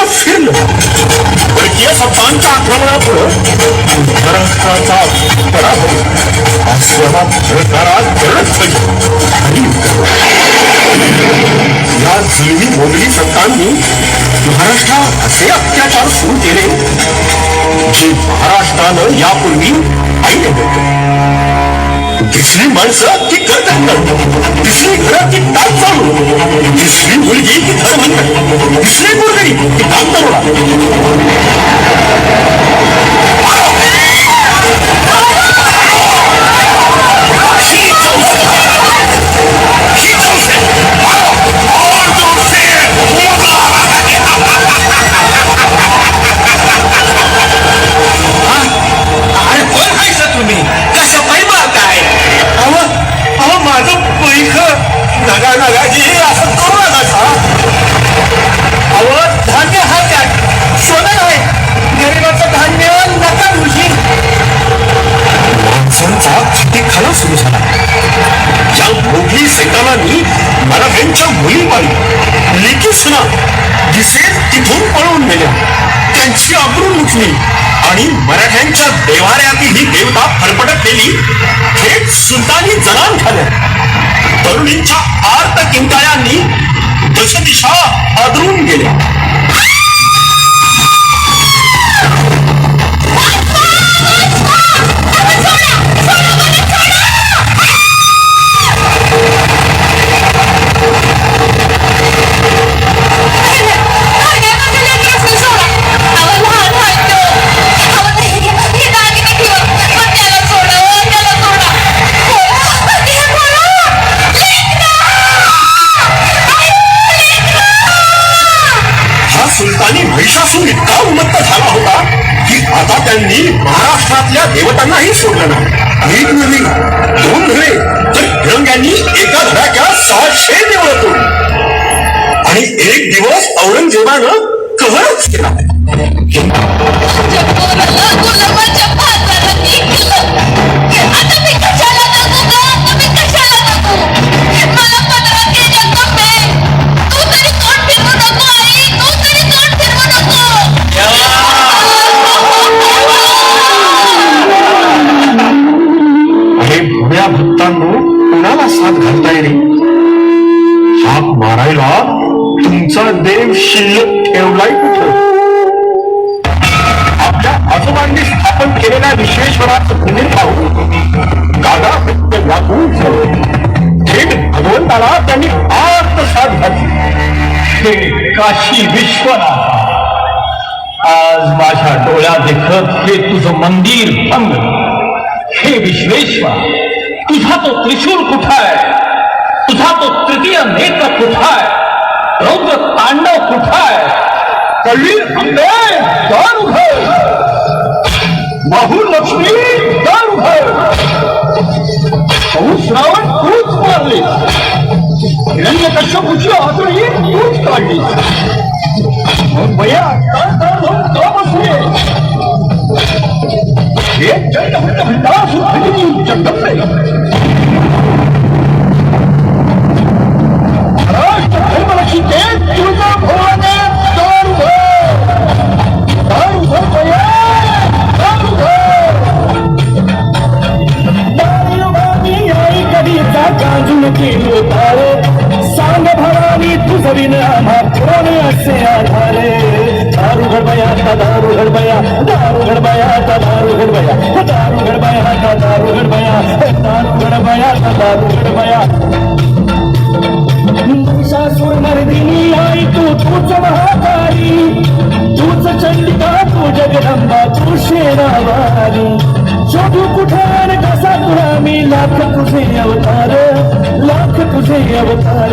सगळं फिरलं. परकीय सत्तांच्या आक्रमणापुढं महाराष्ट्राचा पराभव आश्रमात प्रकारात करत झाली. या जुलमी मोगली सत्तांनी महाराष्ट्रात असे अत्याचार सुरू केले जे महाराष्ट्रानं यापूर्वी पाहिले होते. दिसली माणसं ती करतात, दिसली घरं ती ताक चालू, दिसली मुलगी ती धड म्हणतात, दिसली मुलगी ती काम तरुणा. सुरू झाला. या मोगली सैतानांनी मराठ्यांच्या मुलीबाई, लेकीसुना दिसेल तिथून पळून गेल्या. त्यांची अब्रू लुटली आणि मराठ्यांच्या देव्हाऱ्यातील देवता फरफटलेली थेट सुलतानी जनान झाल्या. तरुणींच्या आर्त किंकाळ्यांनी दशदिशा आदरून गेल्या. सुलतानी महिषासूर इतका उन्मत्त झाला होता की आता त्यांनी महाराष्ट्रातल्या देवतांनाही सोडलं नाही. एक नव्हे, दोन नव्हे, तर फिरंग्यांनी एका धडाक्या 600 देवळं तोडली आणि एक दिवस औरंगजेबानं कहरच केला. भक्तांनो, कुणाला साथ घालता येणे? हाक मारायला तुमचा देव शिल्लक ठेवलाय कुठं? आपल्या आजोबांनी स्थापन केलेल्या विश्वेश्वराचं मंदिर पाहून गागा भक्त व्याकुळ झाले. थेट भगवंताला त्यांनी आत्मसात घातली. हे काशी विश्वनाथ, आज माझ्या डोळ्यात देखत हे तुझं मंदिर भंग. हे विश्वेश्वर, तुझा तो त्रिशूल कुठाय? तुझा तो तृतीय नेत्र कुठाय? रौद्र तांडव कुठाय? कळली अंबे, दार उघड. माहूर लक्ष्मी, दार उघड. श्रावण तूच मारलीस, हिरण्यकश्यपूची आतडी तूच काढलीस. मग बया का बसले? एक चंड भंडार सुखी जगदंबे, महाराष्ट्र धर्मरक्षिते तुळजाभवाने दार उघड, दार उघड बया, दार उघड. दारुबानी आई कधीचा गाजून केलो तारे, सांग भवानी तुझं विन आम्हा कोण असे आधारे. दारू घडबया, दारू घडबया, दारू घडबया, दारू घडबया, दारू घडबया, दारू घडबया, दारू घडबया, दारू घडबया. महिषासूर मर्दिनी आई तूच महाकाली, तूच चंडिका, तू जगदंबा, तू शेरावाली. शोधू कुठार कसा तुला मी, लाख तुझे अवतार, लाख तुझे अवतार.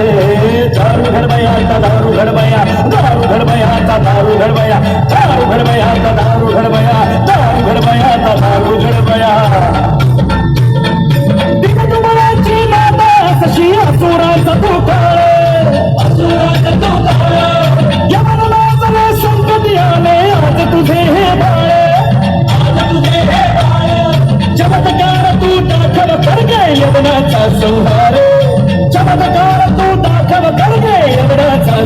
दारू घडबया, दारू घडबया, दारू घडबया, दारू घडबया, दारू घडबया, दारू घडबया, दारू घडबया, दारू घडबया. दिगंबराची माता कशी असुराचा तू काळ, असुराचा तू काळ. यमनाला जरा संकट आले आज तुझे हे बाळ, आज तुझे हे बाळ. चमत्कार तू दाखव कर गे यमनाचा संहार, चमत्कार तू दाखव कर गे यमनाचा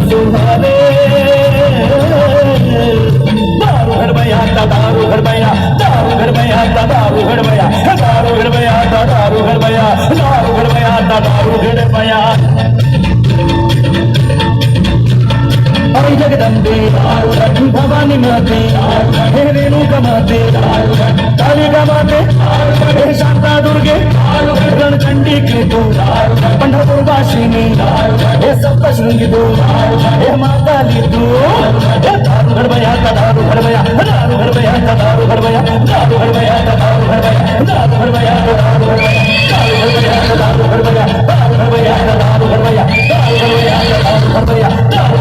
जगदंबे भवानी माते हे रेणुका माते कालिका माते हे शांता दुर्गे रणचंडी केतू पंढरपूर वासिनी हे सप्तशृंगी तू हे माताली तू हे दारू घडबया का दारू घडबया दारू घडबया का दारू घडबया दारू घडबया का दारू घडबया दारू घडबया का दारू घडबया दारू घडबया का दारू घडबया दारू घडबया का दारू घडबया दारू घडबया का दारू घडबया